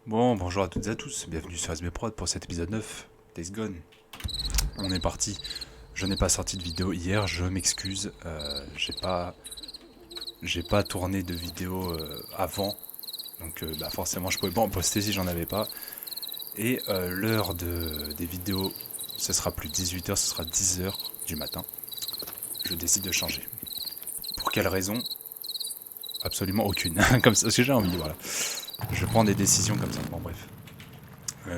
Bon, bonjour à toutes et à tous, bienvenue sur SB Prod pour cet épisode 9, Days Gone. On est parti. Je n'ai pas sorti de vidéo hier, je m'excuse, j'ai pas tourné de vidéo avant, donc forcément je pouvais pas en poster si j'en avais pas. Et l'heure des vidéos, ce sera plus 18h, ce sera 10h du matin. Je décide de changer. Pour quelle raison? Absolument aucune, comme ça, ce que j'ai envie, voilà. Je prends des décisions comme ça, bon bref.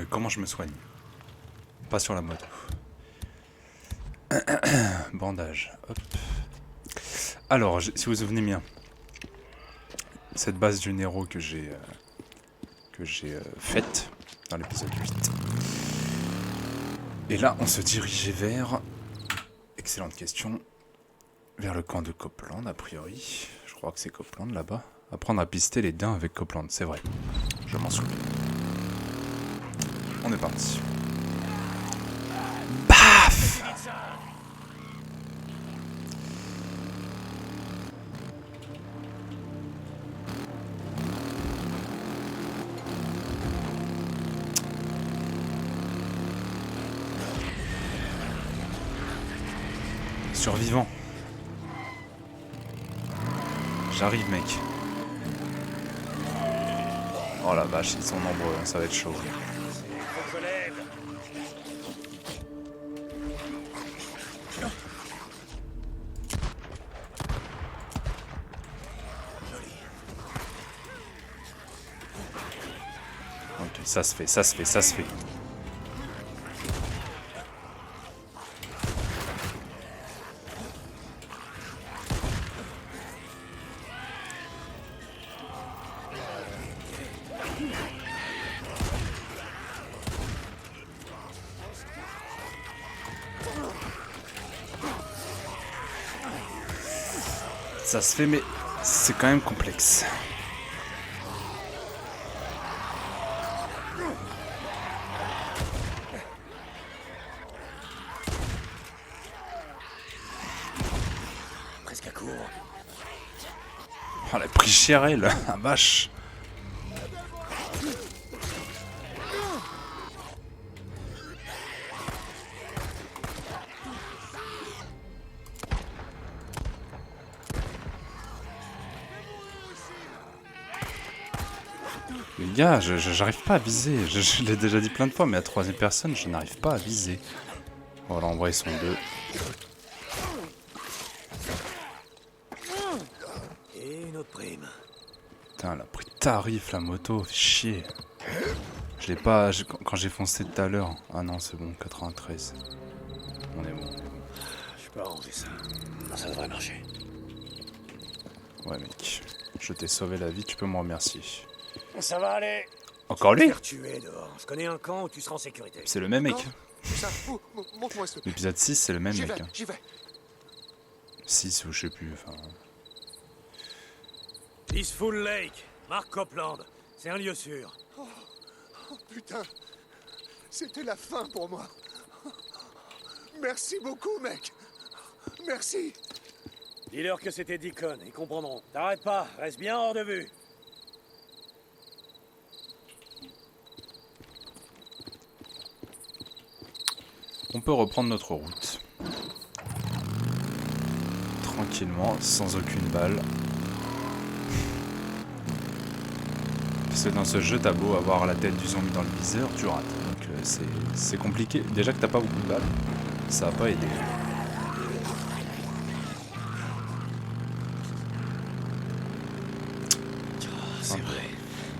Comment je me soigne? Pas sur la moto. Bandage, hop. Alors, si vous vous souvenez bien, cette base du Nero que j'ai faite dans l'épisode 8. Et là, on se dirigeait vers... Excellente question. Vers le camp de Copeland, a priori. Je crois que c'est Copeland, là-bas. Apprendre à pister les daims avec Copeland, c'est vrai. Je m'en souviens. On est parti. Paf! Survivant. J'arrive, mec. Oh la vache, ils sont nombreux, ça va être chaud. Ok, ça se fait, ça se fait, ça se fait. Ça se fait, mais c'est quand même complexe. Presque à court. Oh, elle a pris cher, elle, la vache. Les gars, j'arrive pas à viser. Je l'ai déjà dit plein de fois, mais à troisième personne, je n'arrive pas à viser. Voilà, en vrai, ils sont deux. Et une autre prime. Putain, elle a pris tarif, la moto. Chier. Je l'ai pas... Quand j'ai foncé tout à l'heure... Ah non, c'est bon, 93. On est bon. Je peux arranger ça. Non, ça devrait marcher. Ouais, mec. Je t'ai sauvé la vie, tu peux me remercier. Ça va aller. Encore lui? Tu es dehors. Je connais un camp où tu seras en sécurité. C'est le même mec. Ça, montre-moi ce... L'épisode 6, c'est le même J'y mec. vais, Hein. j'y vais. 6 ou je sais plus, enfin... Peaceful Lake, Mark Copeland. C'est un lieu sûr. Oh, putain, c'était la fin pour moi. Merci beaucoup, mec. Merci. Dis-leur que c'était Deacon, ils comprendront. T'arrêtes pas, reste bien hors de vue. On peut reprendre notre route. Tranquillement, sans aucune balle. Parce que dans ce jeu, t'as beau avoir la tête du zombie dans le viseur, tu rates. Donc c'est compliqué. Déjà que t'as pas beaucoup de balles, ça va pas aider. C'est vrai.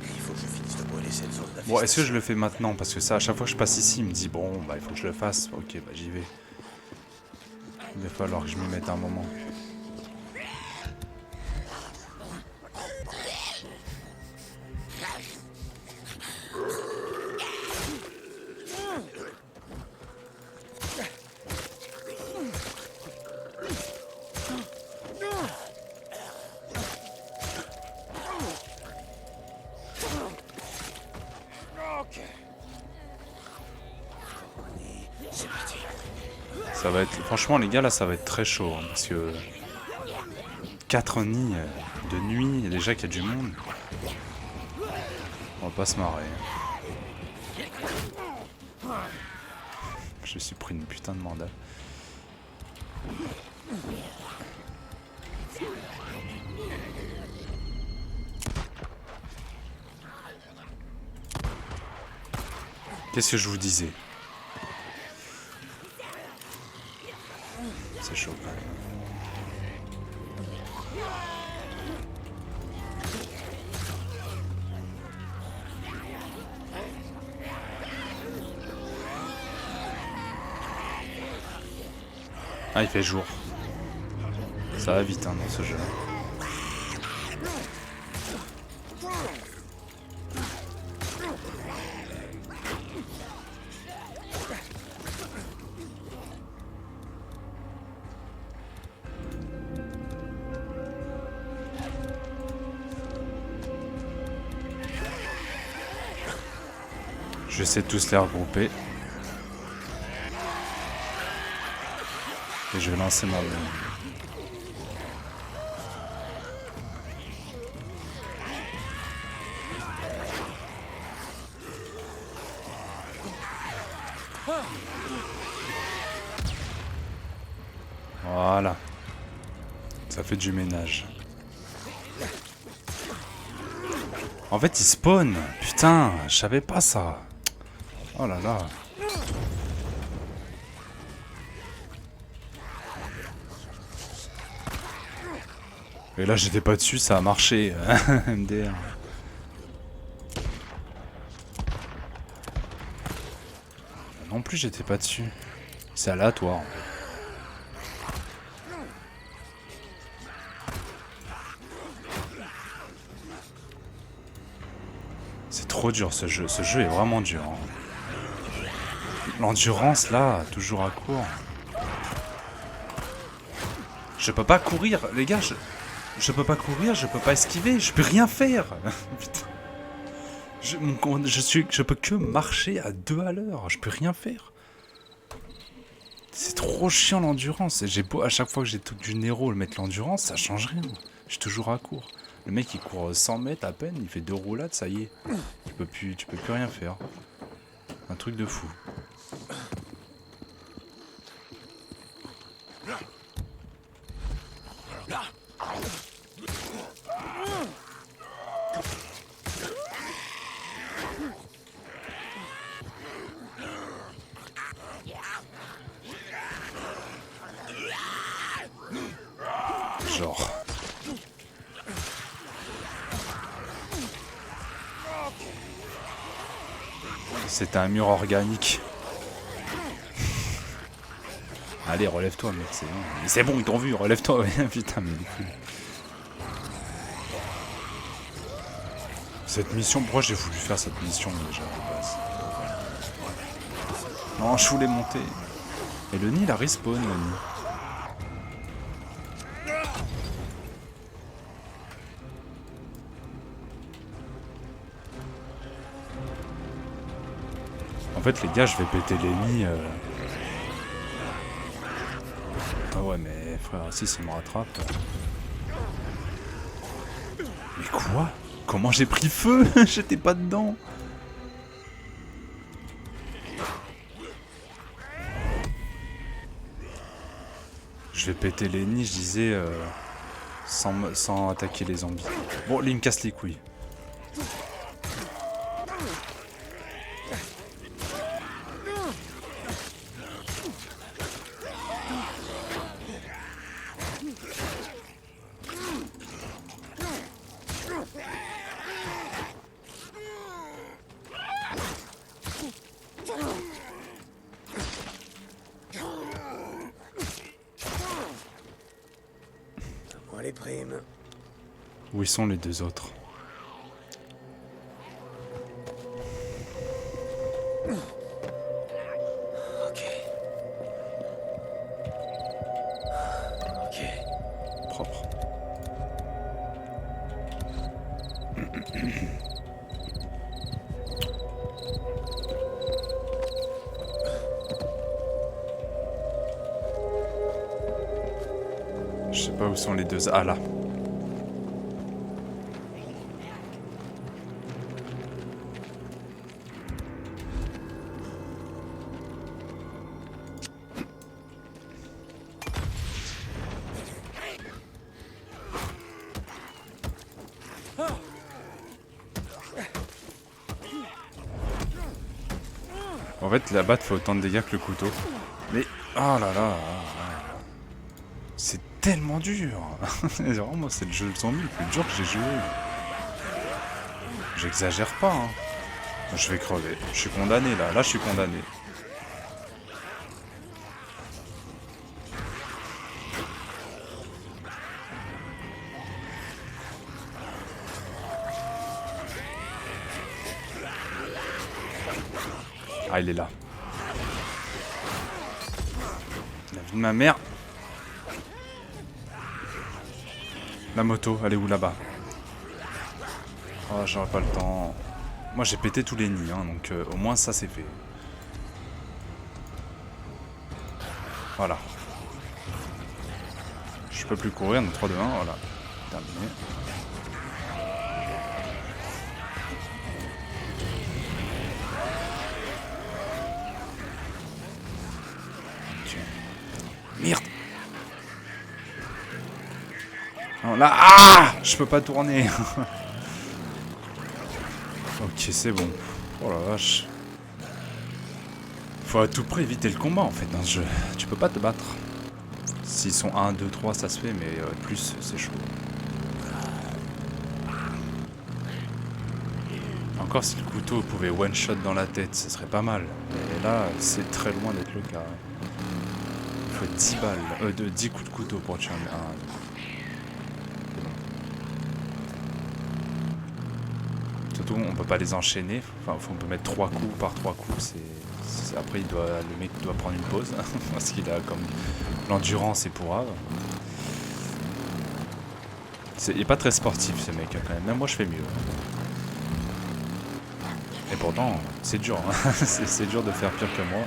Il faut que je finisse de brûler cette zone d'affectation. Bon, est-ce que je le fais maintenant? Parce que ça, à chaque fois que je passe ici, il me dit bon, bah il faut que je le fasse. Ok, bah j'y vais. Il va falloir que je m'y mette un moment. Ça va être... Franchement, les gars, là, ça va être très chaud. Hein, parce que... 4 nids de nuit, et déjà qu'il y a du monde. Bon, va pas se marrer. Je me suis pris une putain de mandat. Qu'est-ce que je vous disais? C'est chaud quand même. Ah, il fait jour. Ça va vite hein, dans ce jeu. Je sais tous les regrouper. Et je vais lancer ma bombe. Voilà. Ça fait du ménage. En fait, il spawn. Putain, je savais pas ça. Oh là là. Et là, j'étais pas dessus, ça a marché. MDR. Non plus, j'étais pas dessus. C'est aléatoire. En fait. C'est trop dur ce jeu. Ce jeu est vraiment dur. Hein. L'endurance là, toujours à court. Je peux pas courir, les gars. Je peux pas courir, je peux pas esquiver, je peux rien faire. Putain. Je peux que marcher à 2 à l'heure. Je peux rien faire. C'est trop chiant l'endurance. J'ai beau à chaque fois que j'ai tout du Nero le mettre l'endurance, ça change rien. Je suis toujours à court. Le mec il court 100 mètres à peine, il fait 2 roulades, ça y est. Tu peux plus rien faire. Un truc de fou. Genre. C'est un mur organique. Allez, relève-toi, mec, c'est bon. Mais c'est bon, ils t'ont vu, relève-toi. Putain, mais du coup. Cette mission, pourquoi j'ai voulu faire cette mission déjà de base? Non, je voulais monter. Et le nid, il a respawn, le nid. En fait, les gars, je vais péter les nids. Ah ouais, mais frère, si ça me rattrape. Mais quoi? Comment j'ai pris feu? J'étais pas dedans. Je vais péter les nids, je disais, sans attaquer les zombies. Bon, là, il me casse les couilles. Les primes. Où sont les deux autres? Ok. Ok. Propre. Je sais pas où sont les deux. Ah là. En fait, la batte fait autant de dégâts que le couteau. Mais, oh là là, c'est tellement dur. Vraiment, c'est le jeu de zombie le plus dur que j'ai joué. J'exagère pas, hein. Je vais crever. Je suis condamné, là. Là, je suis condamné. Ah, il est là. La vie de ma mère. La moto, elle est où là-bas? Oh, j'aurais pas le temps. Moi, j'ai pété tous les nids, hein, donc au moins ça, c'est fait. Voilà. Je peux plus courir, donc 3, 2, 1, voilà. Terminé. Merde. Non, là, ah, je peux pas tourner. Ok, c'est bon. Oh la vache. Faut à tout prix éviter le combat en fait dans ce jeu. Tu peux pas te battre. S'ils sont 1, 2, 3, ça se fait, mais plus, c'est chaud. Encore si le couteau pouvait one-shot dans la tête, ce serait pas mal. Mais là, c'est très loin d'être le cas. Il faut 10 balles, 10 coups de couteau pour tuer un. Surtout, on peut pas les enchaîner. Enfin, on peut mettre 3 coups par 3 coups. Après, le mec doit prendre une pause parce qu'il a comme l'endurance est pourrave. Il est pas très sportif ce mec quand même. Même moi, je fais mieux. Et pourtant, c'est dur. Hein. C'est dur de faire pire que moi.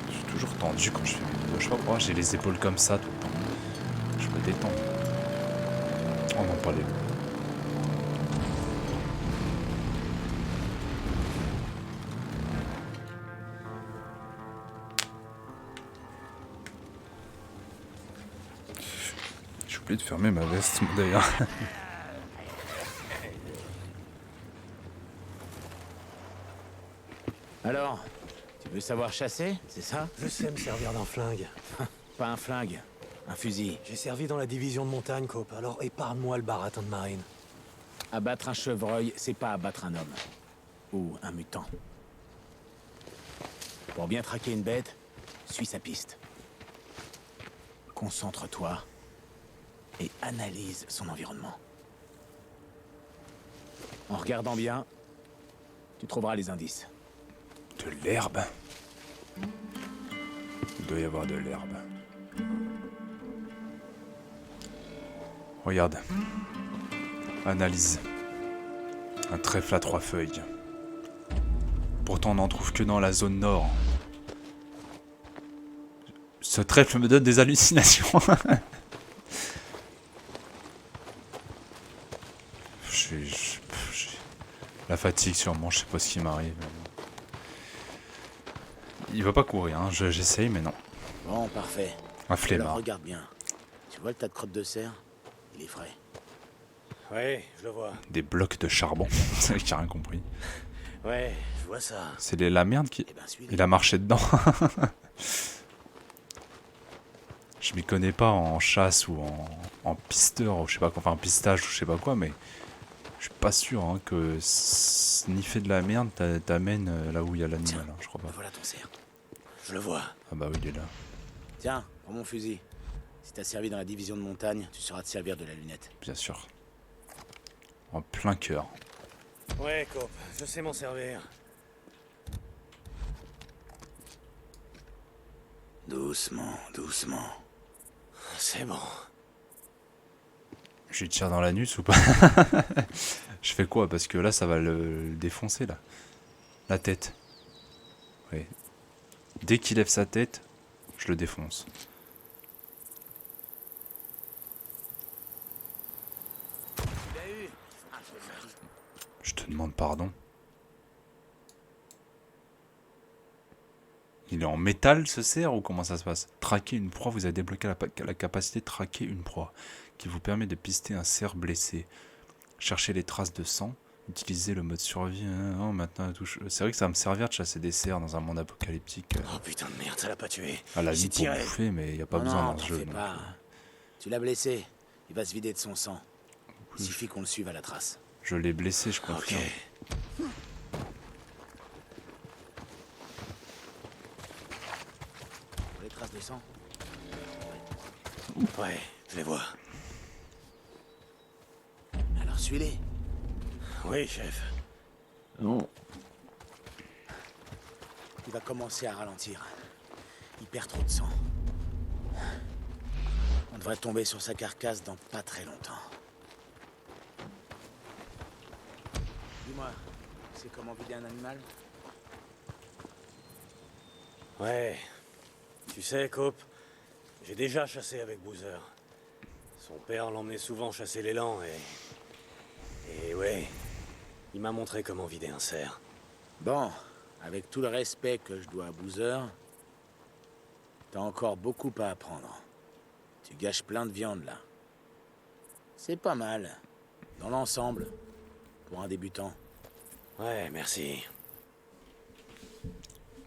Je suis toujours tendu quand je fais mes vidéos. Je sais pas pourquoi j'ai les épaules comme ça tout le temps. Je me détends. Oh non, pas les. J'ai oublié de fermer ma veste d'ailleurs. Alors, tu veux savoir chasser, c'est ça? Je sais me servir d'un flingue. Pas un flingue, un fusil. J'ai servi dans la division de montagne, Cope, alors épargne-moi le baratin de marine. Abattre un chevreuil, c'est pas abattre un homme. Ou un mutant. Pour bien traquer une bête, suis sa piste. Concentre-toi et analyse son environnement. En regardant bien, tu trouveras les indices. De l'herbe. Il doit y avoir de l'herbe. Regarde. Analyse. Un trèfle à 3 feuilles. Pourtant on n'en trouve que dans la zone nord. Ce trèfle me donne des hallucinations. La fatigue sûrement, je sais pas ce qui m'arrive. Il va pas courir, hein. J'essaye mais non. Bon, parfait. Un flemmard. Alors regarde bien. Tu vois le tas de crottes de cerf? Il est frais. Ouais, je le vois. Des blocs de charbon. C'est qui a rien compris. Ouais, je vois ça. C'est la merde qui... Eh ben, Il a marché dedans. Je m'y connais pas en chasse ou en pisteur, ou je sais pas quoi, enfin en pistage ou je sais pas quoi, mais je suis pas sûr hein, que sniffer de la merde t'amène là où il y a l'animal, hein, je crois pas. Voilà ton cerf. Je le vois. Ah bah oui, il est là. Tiens, prends mon fusil. Si t'as servi dans la division de montagne, tu sauras te servir de la lunette. Bien sûr. En plein cœur. Ouais, Cope, je sais m'en servir. Doucement, doucement. C'est bon. Je lui tire dans l'anus ou pas? Je fais quoi? Parce que là, ça va le défoncer, là. La tête. Oui. Dès qu'il lève sa tête, je le défonce. Je te demande pardon. Il est en métal ce cerf ou comment ça se passe? Traquer une proie, vous avez débloqué la capacité de traquer une proie qui vous permet de pister un cerf blessé. chercher les traces de sang, utiliser le mode survie. Non, maintenant, c'est vrai que ça va me servir de chasser des cerfs dans un monde apocalyptique. Oh putain de merde, ça l'a pas tué. À la Il s'est limite pour tiré. bouffer, mais il n'y a pas Non, besoin non, dans ce t'en jeu. fais donc, pas. Tu l'as blessé. Il va se vider de son sang. Il suffit qu'on le suive à la trace. je l'ai blessé, je Ok. confirme. Pour les traces de sang. Ouais, je les vois. Alors suis-les. Oui, chef. Non. Il va commencer à ralentir. Il perd trop de sang. On devrait tomber sur sa carcasse dans pas très longtemps. Dis-moi, c'est comment vider un animal? Ouais. Tu sais, Cope, j'ai déjà chassé avec Boozer. Son père l'emmenait souvent chasser l'élan et ouais, il m'a montré comment vider un cerf. Bon, avec tout le respect que je dois à Boozer, t'as encore beaucoup à apprendre. Tu gâches plein de viande, là. C'est pas mal, dans l'ensemble, pour un débutant. Ouais, merci.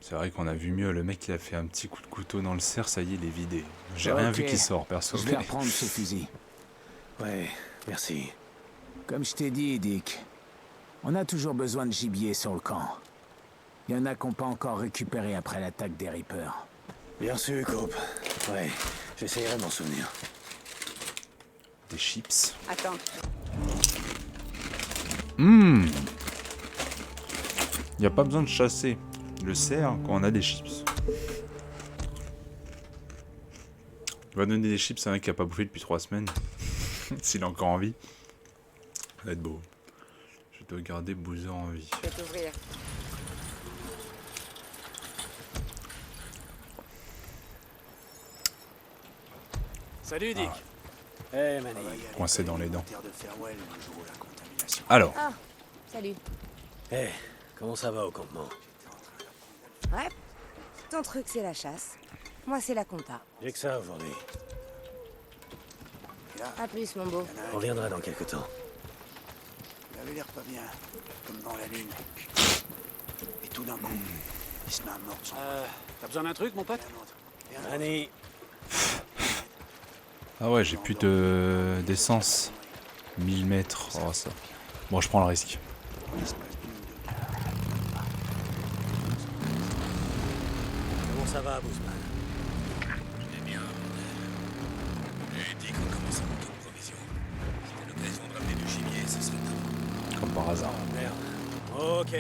C'est vrai qu'on a vu mieux. Le mec, il a fait un petit coup de couteau dans le cerf, ça y est, il est vidé. J'ai rien vu qui sort, perso. Je vais reprendre ce fusil. Ouais, merci. Comme je t'ai dit, Dick, on a toujours besoin de gibier sur le camp. Il y en a qu'on pas encore récupéré après l'attaque des Reapers. Bien sûr, Cope. Ouais, j'essayerai de m'en souvenir. Des chips. Attends, Il n'y a pas besoin de chasser le cerf quand on a des chips. Il va donner des chips à un mec qui a pas bouffé depuis 3 semaines. S'il a encore envie. Ça va être beau. Je dois garder Boozer en vie. je vais t'ouvrir. Salut, Dick. Eh, Manny. Coincé dans les dents. Alors, Ah, salut. Eh, comment ça va au campement? Ouais, ton truc c'est la chasse. Moi c'est la compta. J'ai que ça aujourd'hui. À plus mon beau. On reviendra dans quelques temps. Il avait l'air pas bien, comme dans la lune. Et tout d'un coup, il se met à mordre son T'as besoin d'un truc, mon pote? Manny. ah ouais, j'ai plus d'essence. 1000 mètres, oh ça. Bon, je prends le risque. Comment ça va, Boozman? Eh bien, j'ai dit qu'on commence à monter aux provisions. Si t'as l'occasion de ramener du gibier, ce serait top. Comme par hasard. Merde. Ok.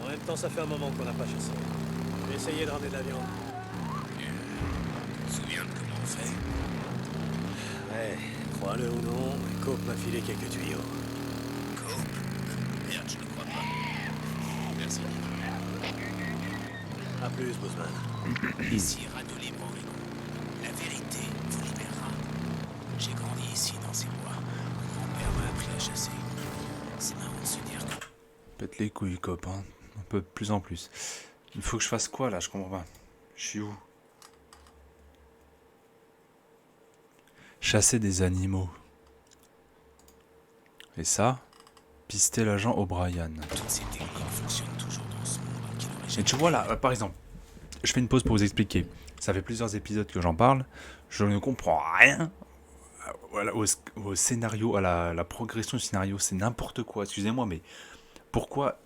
En même temps, ça fait un moment qu'on n'a pas chassé. Je vais essayer de ramener de la viande. Tu te souviens de comment on fait? Ouais, crois-le ou non, Cope m'a filé quelques tuyaux. Cope? Merde, je ne crois pas. Merci. A plus, Boozman. Ici, Radio Libre Oregon. La vérité vous libérera. J'ai grandi ici, dans ces bois. Mon grand-père m'a appris à chasser. C'est marrant de se dire que... Pète les couilles, copain. Un peu de plus en plus. Il faut que je fasse quoi là? Je comprends pas. Je suis où? Chasser des animaux. Et ça, pister l'agent O'Brien. toutes ces techniques fonctionnent toujours dans ce monde qui n'aurait Et jamais... tu vois là, par exemple, je fais une pause pour vous expliquer. Ça fait plusieurs épisodes que j'en parle. Je ne comprends rien voilà, au scénario, à la progression du scénario. C'est n'importe quoi. Excusez-moi, mais pourquoi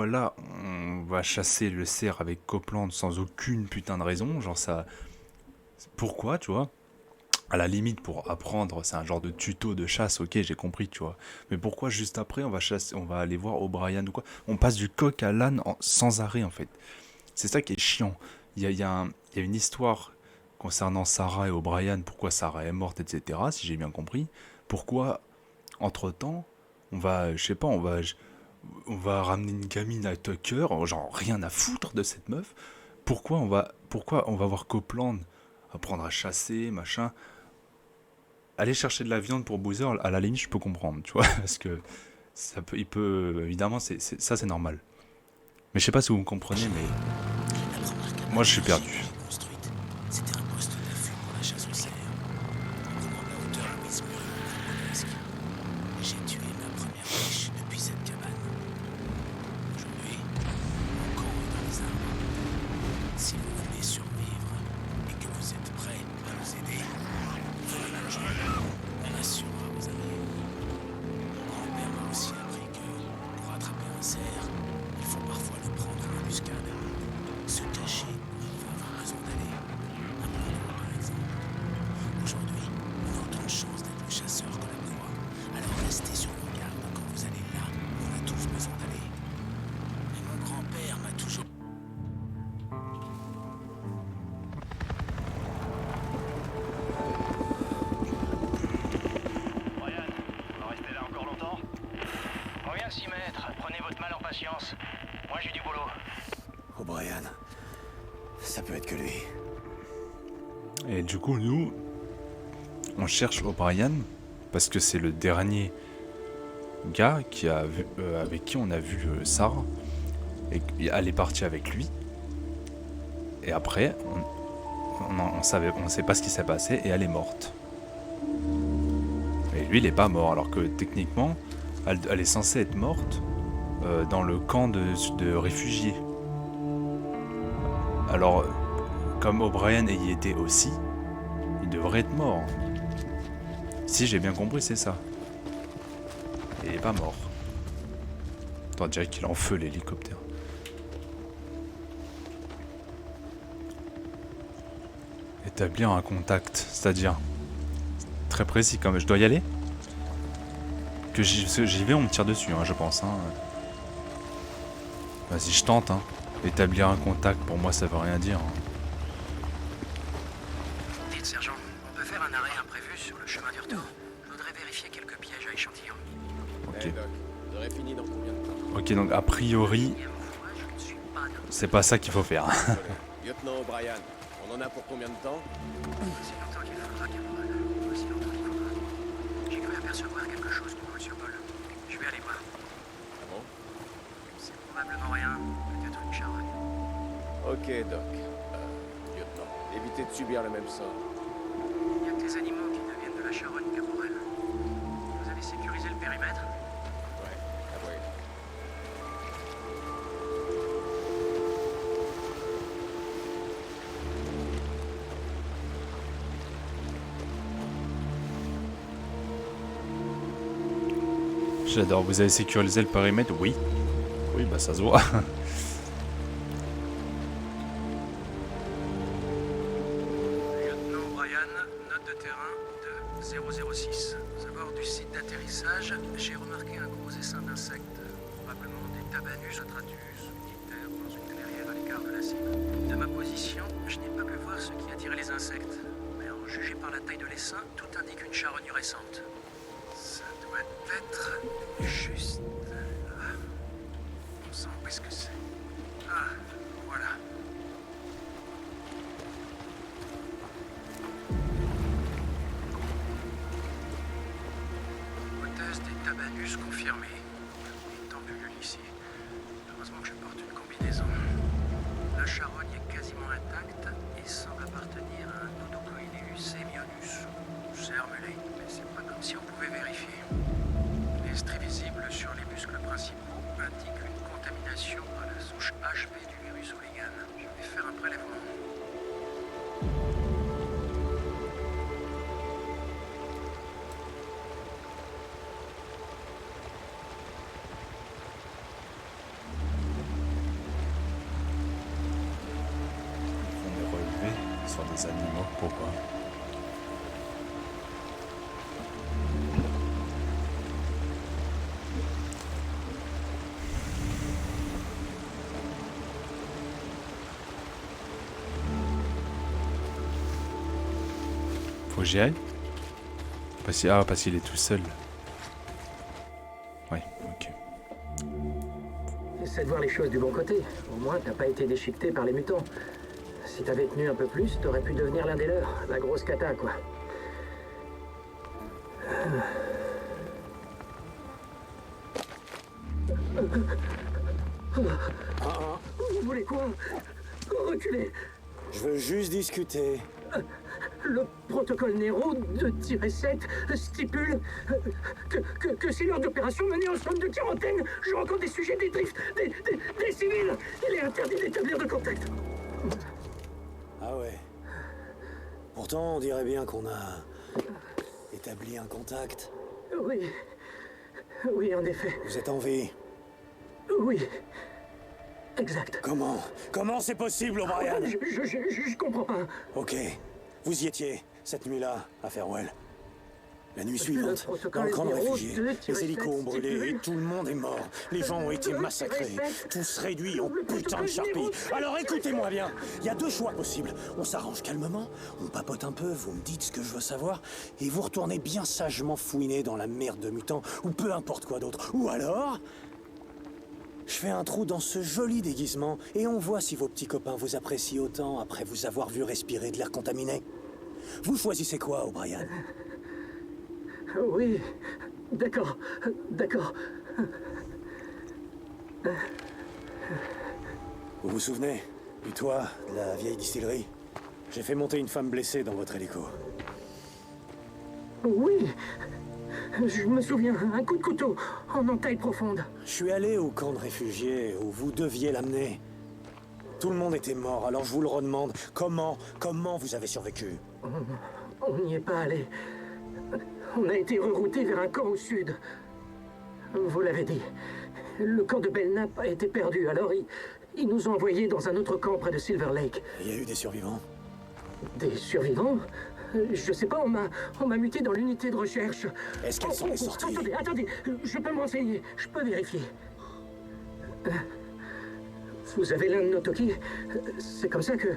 là, on va chasser le cerf avec Copeland sans aucune putain de raison? Genre ça... Pourquoi, tu vois? À la limite, pour apprendre, c'est un genre de tuto de chasse, ok, j'ai compris, tu vois. Mais pourquoi juste après, on va aller voir O'Brien ou quoi? On passe du coq à l'âne sans arrêt, en fait. C'est ça qui est chiant. Il y a une histoire concernant Sarah et O'Brien, pourquoi Sarah est morte, etc., si j'ai bien compris. Pourquoi, entre-temps, on va, je sais pas, on va ramener une gamine à Tucker, genre rien à foutre de cette meuf. Pourquoi on va voir Copeland apprendre à chasser, machin. Aller chercher de la viande pour Boozer, à la limite, je peux comprendre, tu vois, parce que évidemment, ça c'est normal. Mais je sais pas si vous me comprenez, mais moi je suis perdu. construite. C'était un poste d'affût pour la chasse au cerf. En prenant de la hauteur, Louise Murray presque. J'ai tué vient de s'y mettre. Prenez votre mal en patience. Moi, j'ai du boulot. O'Brien. Ça peut être que lui. Et du coup, nous, on cherche O'Brien parce que c'est le dernier gars qui a vu, avec qui on a vu Sarah. Et elle est partie avec lui. Et après, on sait pas ce qui s'est passé et elle est morte. Et lui, il est pas mort, alors que techniquement, elle est censée être morte dans le camp de réfugiés. Alors, comme O'Brien y était aussi, il devrait être mort. Si j'ai bien compris, c'est ça. Et il est pas mort. Attends, on dirait qu'il est en feu l'hélicoptère. Établir un contact, c'est-à-dire très précis quand même. Je dois y aller? Que j'y vais, on me tire dessus, hein, je pense. Hein. Vas-y, je tente. Hein. Établir un contact, pour moi, ça veut rien dire. Hein. Dites, sergent, on peut faire un arrêt imprévu sur le chemin du retour. Je voudrais vérifier quelques pièges à échantillons. Ok. Vous aurez fini dans combien de temps? Ok, donc a priori, c'est pas ça qu'il faut faire. Lieutenant O'Brien, on en a pour combien de temps? Aussi longtemps qu'il faudra, caporal. Aussi longtemps qu'il faudra. J'ai cru apercevoir quelque chose qui coule sur Paul. Je vais aller voir. Ah bon? C'est probablement rien. Peut-être une charogne. Ok, Doc. Lieutenant, évitez de subir le même sort. Il n'y a que les animaux qui deviennent de la charogne, caporal. Vous avez sécurisé le périmètre? Ouais, ah ouais. J'adore. Vous avez sécurisé le périmètre? Oui. Oui, bah ça se voit. Lieutenant O'Brien, note de terrain de 006. À bord du site d'atterrissage, j'ai remarqué un gros essaim d'insectes, probablement des Tabanus atratus, qui terrent dans une clairière à l'écart de la cible. De ma position, je n'ai pas pu voir ce qui attirait les insectes, mais en juger par la taille de l'essaim, tout indique une charogne récente. Ça doit être juste là. On sent où est-ce que c'est. Ah, voilà. Hypothèse des Tabanus confirmée. Des tampules ici. Heureusement que je porte une combinaison. La charogne est quasiment intacte et semble appartenir à un Nodocoileus semionus. Cermulé, mais c'est pas comme si on pouvait vérifier. Les stries visibles sur les muscles principaux indiquent une contamination à la souche HV du virus Hooligan. Je vais faire un prélèvement. On est relevé sur des animaux, pourquoi? Faut que j'y aille? Parce qu'il est tout seul. Ouais, ok. Essaie de voir les choses du bon côté. Au moins, t'as pas été déchiqueté par les mutants. Si t'avais tenu un peu plus, t'aurais pu devenir l'un des leurs. La grosse cata, quoi. Vous voulez quoi? Reculez. Je veux juste discuter. Le protocole Nero de -7 stipule que si lors d'opérations menées en zone de quarantaine, je rencontre des sujets des drifts, des civils, il est interdit d'établir de contact. Ah ouais. Pourtant, on dirait bien qu'on a établi un contact. Oui. Oui, en effet. Vous êtes en vie. Oui. Exact. Comment? Comment c'est possible, O'Brien? Je comprends pas. Ok. Vous y étiez, cette nuit-là, à Farewell. La nuit Le suivante, dans protocole le camp de Nero réfugiés, 2-7 les hélicos ont brûlé et stipule- tout le monde est mort. Les gens ont été massacrés, tous réduits en putain de charpie. Alors écoutez-moi bien, il y a deux choix possibles. On s'arrange calmement, on papote un peu, vous me dites ce que je veux savoir, et vous retournez bien sagement fouiner dans la merde de mutants, ou peu importe quoi d'autre. Ou alors... je fais un trou dans ce joli déguisement, et on voit si vos petits copains vous apprécient autant après vous avoir vu respirer de l'air contaminé. Vous choisissez quoi, O'Brien? Oui, d'accord, d'accord. Vous vous souvenez, du toit de la vieille distillerie? J'ai fait monter une femme blessée dans votre hélico. Oui, je me souviens, un coup de couteau en entaille profonde. Je suis allé au camp de réfugiés où vous deviez l'amener. Tout le monde était mort, alors je vous le redemande. Comment vous avez survécu? On n'y est pas allé. On a été rerouté vers un camp au sud. Vous l'avez dit. Le camp de Belknap a été perdu, alors ils nous ont envoyés dans un autre camp près de Silver Lake. Il y a eu des survivants? Des survivants? Je sais pas, on m'a muté dans l'unité de recherche. Est-ce qu'elles sont sorties? Attendez, je peux me renseigner, je peux vérifier. Vous avez l'un de nos Toki? C'est comme ça que...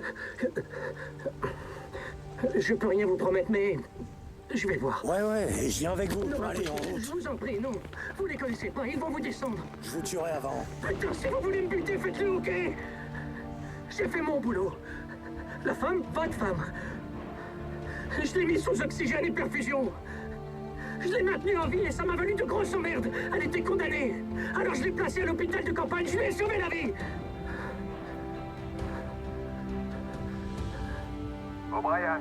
Je peux rien vous promettre, mais... je vais voir. Ouais, et je viens avec vous. Non, Allez, en je route. vous en prie, non. Vous les connaissez pas, ils vont vous descendre. Je vous tuerai avant. Putain, si vous voulez me buter, faites-le, ok? J'ai fait mon boulot. La femme, votre femme. Je l'ai mis sous oxygène et perfusion. Je l'ai maintenue en vie et ça m'a valu de grosses emmerdes. Elle était condamnée. Alors je l'ai placée à l'hôpital de campagne. Je lui ai sauvé la vie. O'Brien,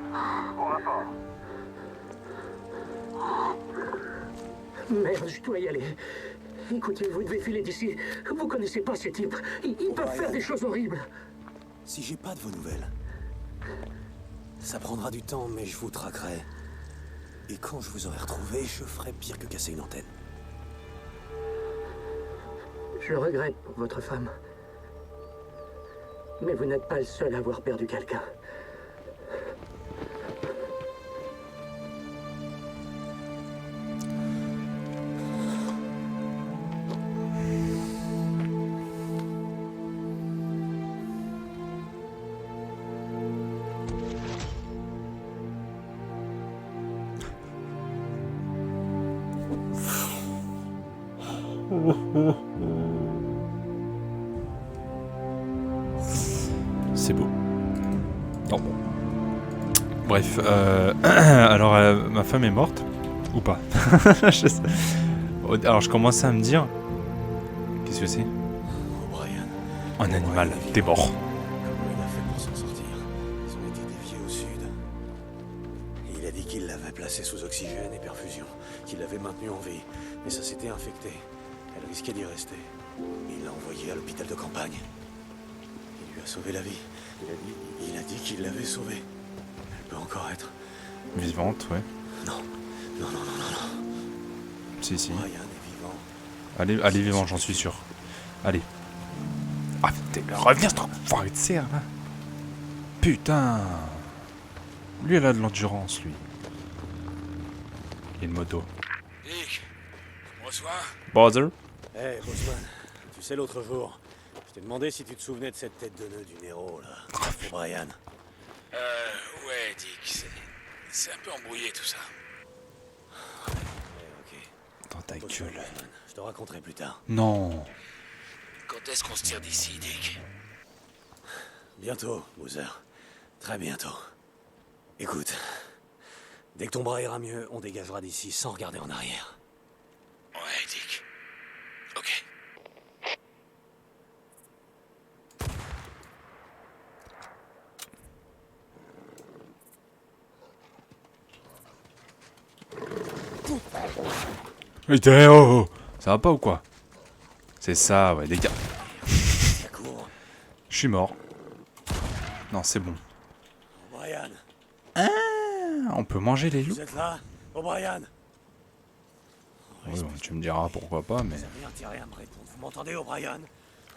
au rapport. Merde, je dois y aller. Écoutez, vous devez filer d'ici. Vous connaissez pas ces types. Ils peuvent faire des choses horribles. Si j'ai pas de vos nouvelles, ça prendra du temps, mais je vous traquerai. Et quand je vous aurai retrouvé, je ferai pire que casser une antenne. Je regrette pour votre femme. Mais vous n'êtes pas le seul à avoir perdu quelqu'un. C'est beau. Non. Bref, alors ma femme est morte ou pas? Je sais. Alors je commençais à me dire, qu'est-ce que c'est? O'Brien. Un animal, t'es mort. Comment il a fait pour s'en sortir? Ils ont été déviés au sud. Il a dit qu'il l'avait placée sous oxygène et perfusion, qu'il l'avait maintenue en vie. Mais ça s'était infecté. Elle risquait d'y rester. Il l'a envoyée à l'hôpital de campagne. Il lui a sauvé la vie. Il a dit qu'il l'avait sauvée. Elle peut encore être... Vivante, ouais. Non. Si. Brian est vivant. Allez vivant, j'en suis sûr. Allez. Ah putain, reviens, cet enfoiré de serre, là. Putain. Lui, elle a de l'endurance, lui. Il y a une moto. Dick, tu me reçois? Bother. Hey, Bossman, tu sais, l'autre jour, je t'ai demandé si tu te souvenais de cette tête de nœud du Nero, là. Pour Brian. Ouais, Dick, c'est un peu embrouillé tout ça. Ok. Dans ta Bossman, gueule. Bossman, je te raconterai plus tard. Non. Quand est-ce qu'on se tire d'ici, Dick? Bientôt, Boozer. Très bientôt. Écoute, dès que ton bras ira mieux, on dégagera d'ici sans regarder en arrière. Ouais, Dick. Ok. Putain, oh. Ça va pas ou quoi? C'est ça, ouais, dégage. Ça court. Je suis mort. Non, c'est bon. O'Brien, On peut manger les loups? vous êtes là? O'Brien. Oui, bon, tu me diras pourquoi pas, mais... Vous avez intérêt à me répondre. Vous m'entendez, O'Brien?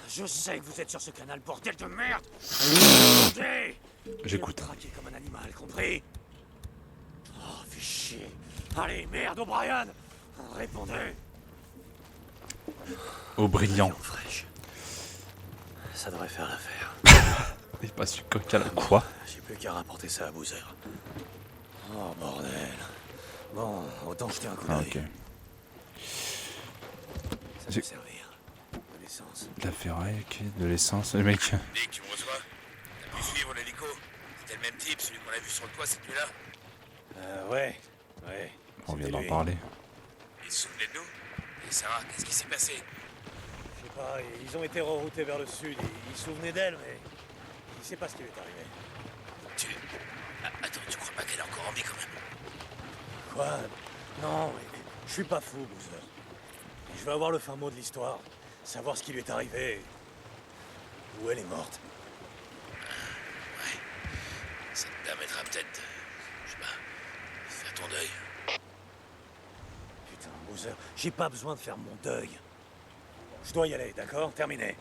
Je sais que vous êtes sur ce canal, bordel de merde! Vous m'entendez? J'écoute. Je vais vous traquer comme un animal, compris? Oh, fais chier. Allez, merde, O'Brien. Répondez. Au brillant. Viande fraîche. Ça devrait faire l'affaire. Il est pas su coq à la quoi? J'ai plus qu'à rapporter ça à Boozer. Oh, bordel. Bon, autant jeter un coup d'œil. Ah, ok. Ça peut servir. De l'essence. De la ferraille, ok, de l'essence. Le mec. Nick, tu me reçois? T'as pu suivre l'hélico? C'était le même type, celui qu'on a vu sur le toit cette nuit-là? Ouais. Ouais. On vient c'était d'en lui. parler. Il se souvenait de nous? Et Sarah, qu'est-ce qui s'est passé? Je sais pas, ils ont été reroutés vers le sud. Ils se souvenaient d'elle, mais il sait pas ce qui lui est arrivé. Attends, tu crois pas qu'elle est encore en vie quand même? Quoi? Non, je suis pas fou, Boozer. Je veux avoir le fin mot de l'histoire. Savoir ce qui lui est arrivé. Où elle est morte. Ouais. Ça te permettra peut-être de... je sais pas... faire ton deuil. Putain, Boozer, j'ai pas besoin de faire mon deuil. Je dois y aller, d'accord? Terminé.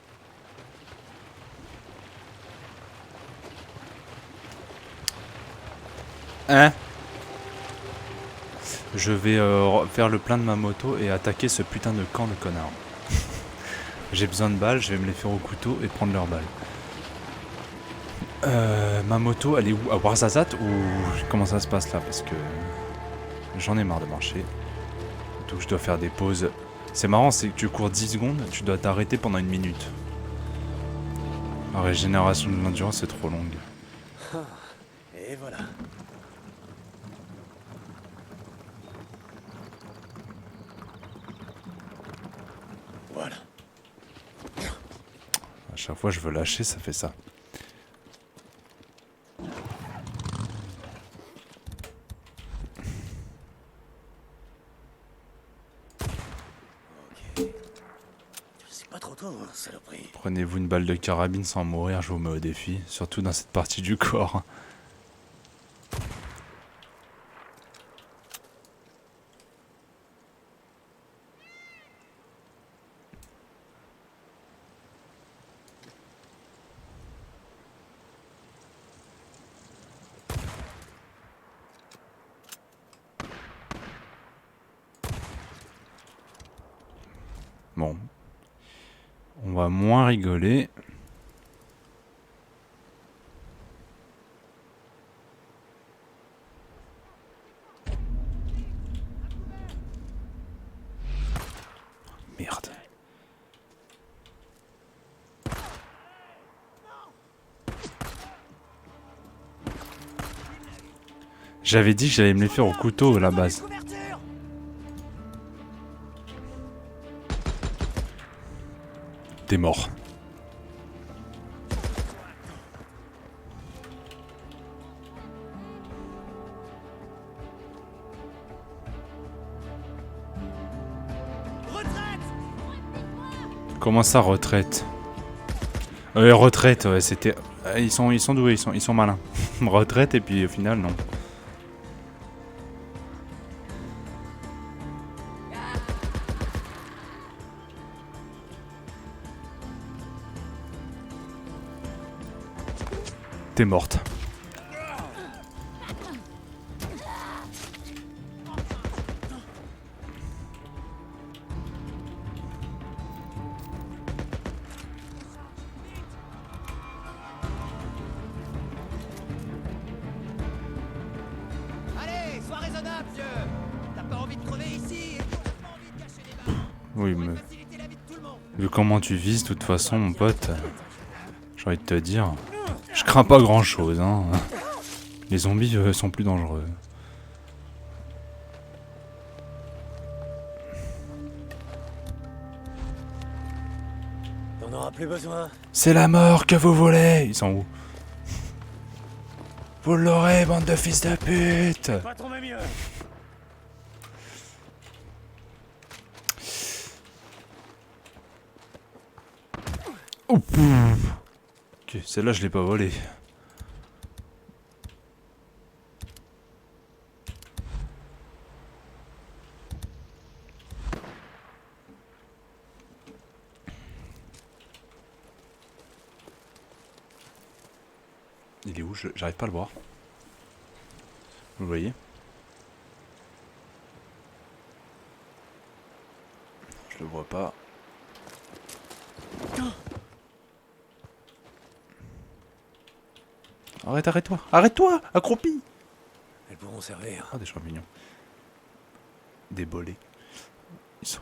Hein? Je vais faire le plein de ma moto et attaquer ce putain de camp de connards. J'ai besoin de balles, je vais me les faire au couteau et prendre leurs balles. Ma moto, elle est où? À Ouarzazate ou comment ça se passe là? Parce que j'en ai marre de marcher. Donc je dois faire des pauses. C'est marrant, c'est que tu cours 10 secondes, tu dois t'arrêter pendant 1 minute. La régénération de l'endurance c'est trop longue. Et voilà. Voilà. À chaque fois je veux lâcher, ça fait ça. C'est pas trop tôt, hein, saloperie. Prenez-vous une balle de carabine sans mourir, je vous mets au défi. Surtout dans cette partie du corps. Bon. On va moins rigoler. Merde. J'avais dit que j'allais me les faire au couteau à la base. T'es mort. Comment ça, retraite? Retraite, ouais, c'était... Ils sont doués, ils sont malins. Retraite et puis au final, non. T'es morte. Allez, sois raisonnable, vieux. T'as pas envie de crever ici et t'as pas envie de gâcher les balles. Oui, mais... Vu comment tu vises, de toute façon, mon pote, j'ai envie de te dire, je crains pas grand-chose, hein. Les zombies sont plus dangereux. T'en auras plus besoin. C'est la mort que vous voulez. Ils sont où? Vous l'aurez, bande de fils de pute. Pas tomber mieux. Oh, pouf. Ok, celle-là je l'ai pas volée. Il est où? J'arrive pas à le voir. Vous le voyez? le vois pas. Arrête-toi! Arrête-toi! Accroupi! Elles pourront servir. Ah, des champignons. Des bolets. Ils sont...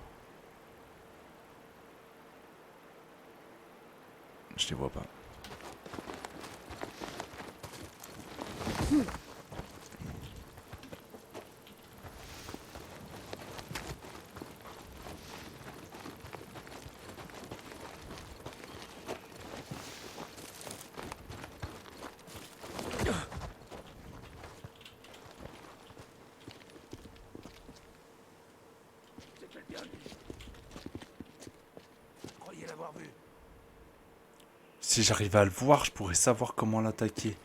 Je les vois pas. Croyez l'avoir vu. Si j'arrivais à le voir, je pourrais savoir comment l'attaquer.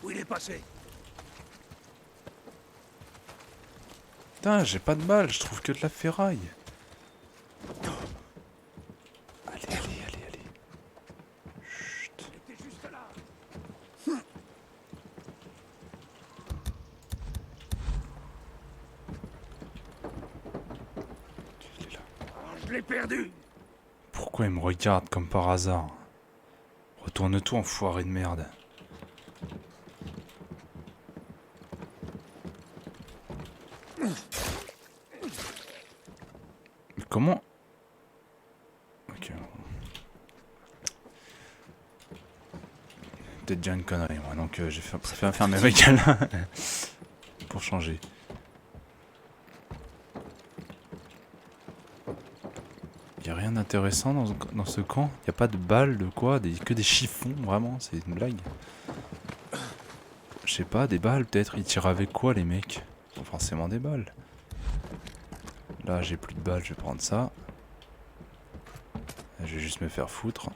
Où il est passé? Putain, j'ai pas de balles, je trouve que de la ferraille. Allez. Chut. Il était juste là. Il est là. Je l'ai perdu. Pourquoi il me regarde comme par hasard? Retourne-toi, enfoiré de merde. Mais comment? Ok. Peut-être déjà une connerie, moi, donc j'ai préféré faire mes régales pour changer. Y'a rien d'intéressant dans ce camp? Y'a pas de balles, de quoi? Que des chiffons, vraiment? C'est une blague. Je sais pas, des balles peut-être? Ils tirent avec quoi les mecs? Pas forcément des balles. Là j'ai plus de balles, je vais prendre ça. Je vais juste me faire foutre.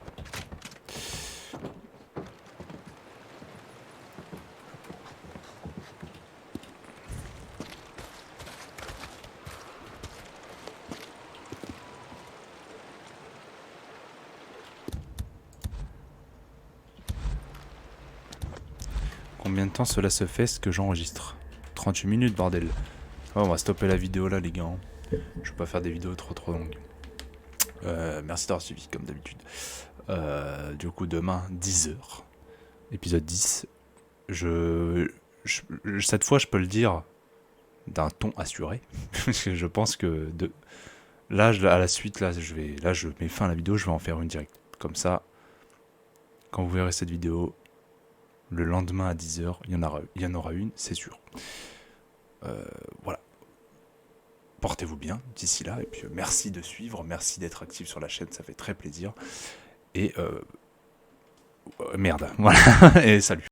Combien de temps cela se fait ce que j'enregistre? 38 minutes, bordel. Oh, on va stopper la vidéo là, les gars. Je vais pas faire des vidéos trop longues. Merci d'avoir suivi, comme d'habitude. Du coup, demain, 10h. Épisode 10. Cette fois, je peux le dire d'un ton assuré. Parce que je pense que là, à la suite, là, je mets fin à la vidéo, je vais en faire une directe. Comme ça, quand vous verrez cette vidéo, le lendemain à 10h, il y en aura une, c'est sûr. Voilà. Portez-vous bien d'ici là. Et puis merci de suivre, merci d'être actif sur la chaîne, ça fait très plaisir. Et merde, voilà. Et salut.